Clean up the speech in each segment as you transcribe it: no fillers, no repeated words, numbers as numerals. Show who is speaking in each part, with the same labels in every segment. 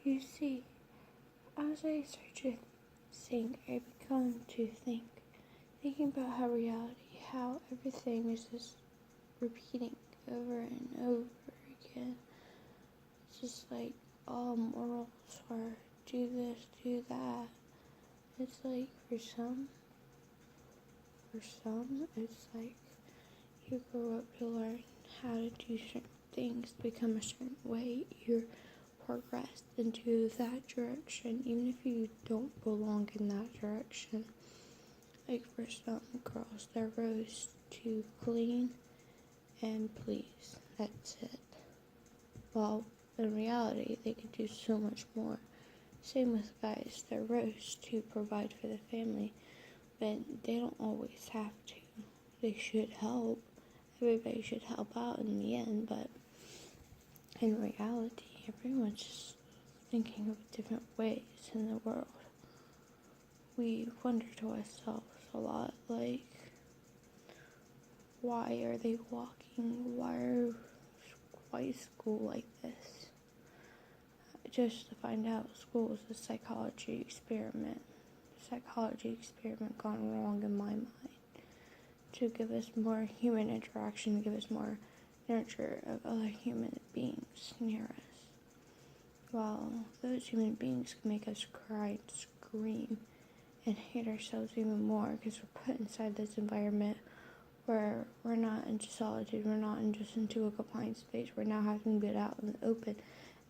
Speaker 1: You see, as I start to think, I become to thinking about how everything is just repeating over and over again. It's just like all morals are do this, do that. It's like for some, it's like you grow up to learn how to do certain things, become a certain way. You're progressed into that direction, even if you don't belong in that direction. Like for some girls, their role is to clean and please. That's it. Well, in reality, they can do so much more. Same with guys, their role is to provide for the family, but they don't always have to. They should help. Everybody should help out in the end, but in reality, everyone's just thinking of different ways in the world. We wonder to ourselves a lot, like, why are they walking? Why is school like this? Just to find out, school is a psychology experiment gone wrong in my mind, to give us more human interaction, give us more nurture of other human beings near us. While those human beings can make us cry and scream and hate ourselves even more because we're put inside this environment where we're not into solitude, we're not just into a confined space, we're now having to get out in the open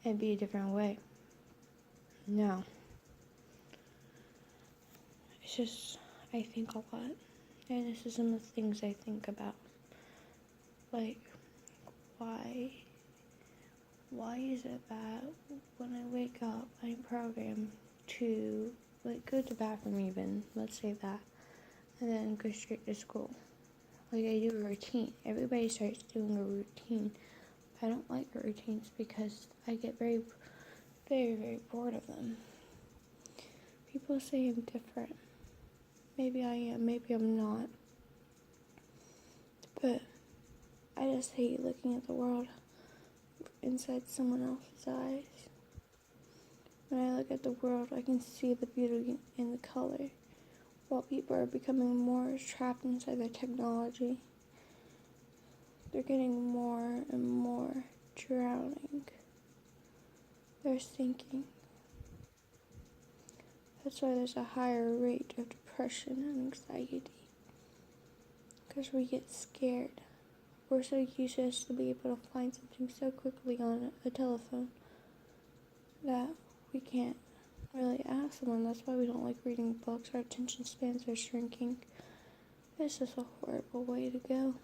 Speaker 1: and be a different way. No. It's just, I think a lot, and this is some of the things I think about. Like, why is it that when I wake up, I'm programmed to, like, go to the bathroom even, let's say that, and then go straight to school. Like, I do a routine. Everybody starts doing a routine. I don't like routines because I get very, very, very bored of them. People say I'm different. Maybe I am, maybe I'm not. But I just hate looking at the world inside someone else's eyes. When I look at the world, I can see the beauty in the color, while people are becoming more trapped inside their technology. They're getting more and more drowning. They're sinking. That's why there's a higher rate of depression and anxiety. Because we get scared. We're so used to be able to find something so quickly on a telephone that we can't really ask someone. That's why we don't like reading books. Our attention spans are shrinking. It's just a horrible way to go.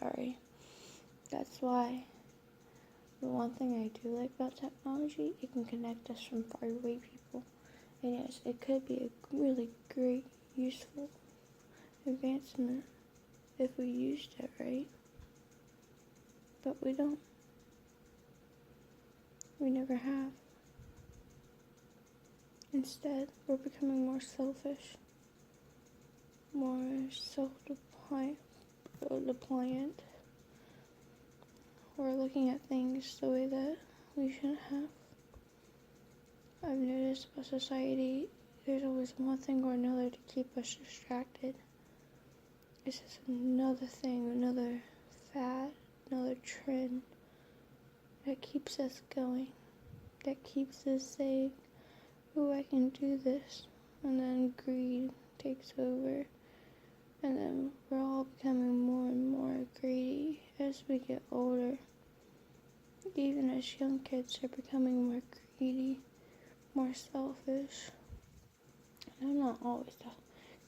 Speaker 1: Sorry. That's why the one thing I do like about technology, it can connect us from far away people. And yes, it could be a really great, useful advancement if we used it right. But we don't. We never have. Instead, we're becoming more selfish, more self-depliant. We're looking at things the way that we shouldn't have. I've noticed about society, there's always one thing or another to keep us distracted. It's just another thing, another fad, another trend that keeps us going, that keeps us saying, oh, I can do this, and then greed takes over, and then we're all becoming more and more greedy as we get older. Even as young kids are becoming more greedy, more selfish. And I'm not always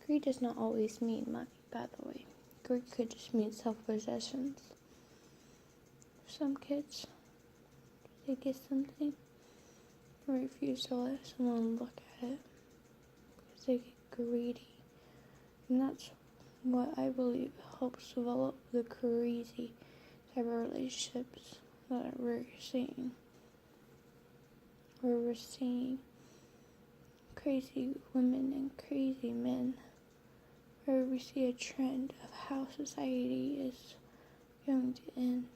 Speaker 1: greed does not always mean money, by the way. Greed could just mean self-possessions. Some kids, they get something and refuse to let someone look at it because they get greedy. And that's what I believe helps develop the crazy type of relationships that we're seeing. Where we're seeing crazy women and crazy men. Where we see a trend of how society is going to end.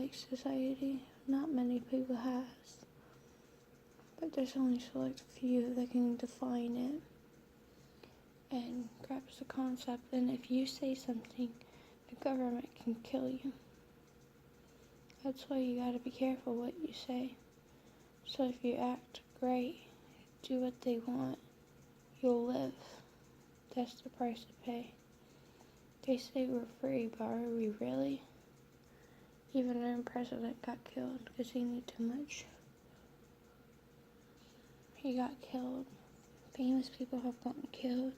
Speaker 1: like society. Not many people has. But there's only select few that can define it and grasp the concept. And if you say something, the government can kill you. That's why you gotta be careful what you say. So if you act great, do what they want, you'll live. That's the price to pay. They say we're free, but are we really? Even our president got killed because he knew too much. He got killed. Famous people have gotten killed,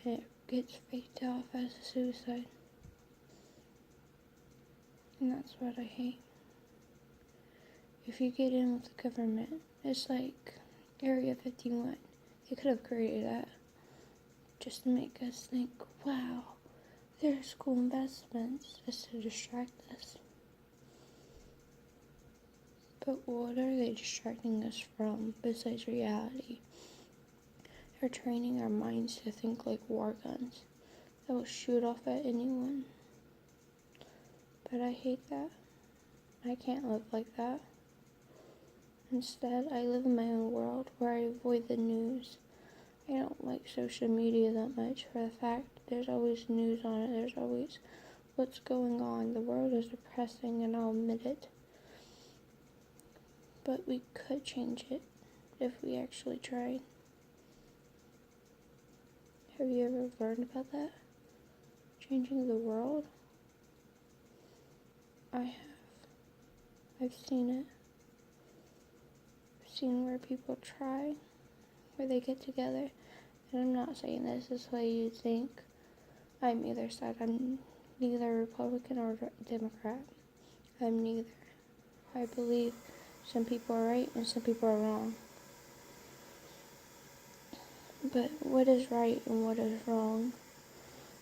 Speaker 1: and it gets faked off as a suicide. And that's what I hate. If you get in with the government, it's like Area 51. They could have created that just to make us think, wow, there's cool investments, just to distract us. But what are they distracting us from besides reality? They're training our minds to think like war guns that will shoot off at anyone. But I hate that. I can't live like that. Instead, I live in my own world where I avoid the news. I don't like social media that much for the fact there's always news on it. There's always what's going on. The world is depressing, and I'll admit it. But we could change it if we actually tried. Have you ever learned about that? Changing the world? I have. I've seen it. I've seen where people try, where they get together. And I'm not saying this is the way you think. I'm either side. I'm neither Republican or Democrat. I'm neither. I believe some people are right and some people are wrong. But what is right and what is wrong?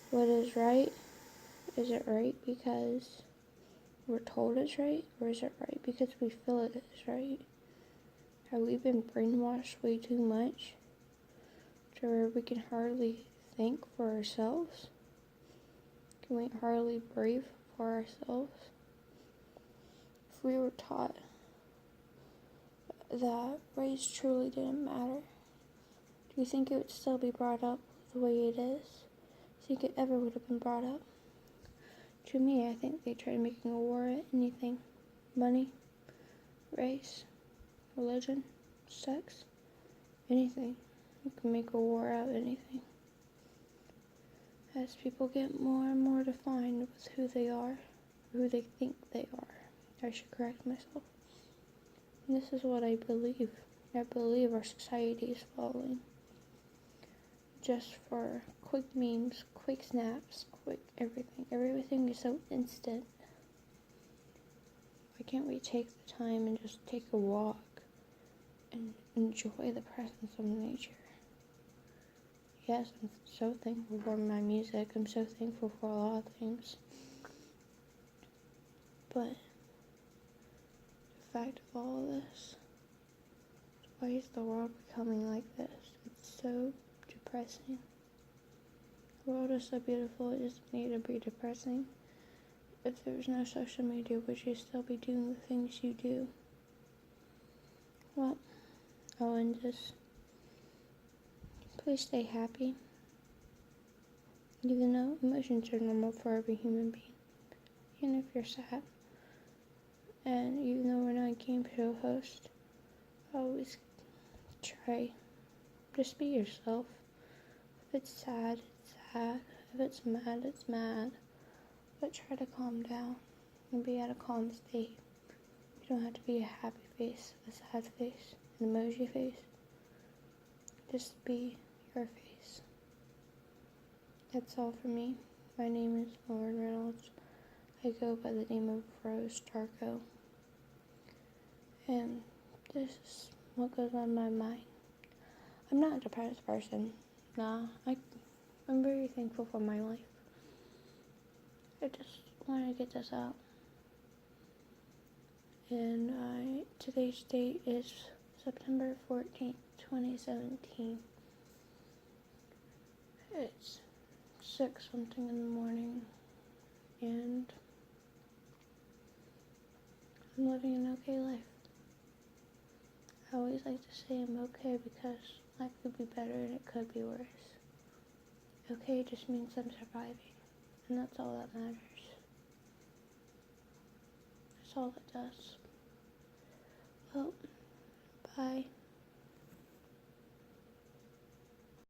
Speaker 1: What is right? Is it right because we're told it's right? Or is it right because we feel it is right? Have we been brainwashed way too much to where we can hardly think for ourselves? Can we hardly breathe for ourselves? If we were taught that race truly didn't matter, do you think it would still be brought up the way it is? Do you think it ever would have been brought up? To me, I think they tried making a war at anything. Money, race, religion, sex, anything. You can make a war out of anything. As people get more and more defined with who they are, who they think they are, I should correct myself. And this is what I believe. I believe our society is falling. Just for quick memes, quick snaps, quick everything. Everything is so instant. Why can't we take the time and just take a walk and enjoy the presence of nature? Yes, I'm so thankful for my music. I'm so thankful for a lot of things. But the fact of all of this, why is the world becoming like this? It's so depressing. The world is so beautiful, it doesn't need to be depressing. If there was no social media, would you still be doing the things you do? Well, I'll end this. Please stay happy. Even though emotions are normal for every human being. Even if you're sad. And even though we're not a game show host, always try. Just be yourself. If it's sad, it's sad. If it's mad, it's mad. But try to calm down and be at a calm state. You don't have to be a happy face, a sad face, an emoji face. Just be your face. That's all for me. My name is Lauren Reynolds. I go by the name of Rose Darko. And this is what goes on my mind. I'm not a depressed person. Nah, I'm very thankful for my life. I just want to get this out. And today's date is September 14th, 2017. It's 6 something in the morning. And living an okay life. I always like to say I'm okay because life could be better and it could be worse. Okay just means I'm surviving, and that's all that matters. That's all it does. Well, bye.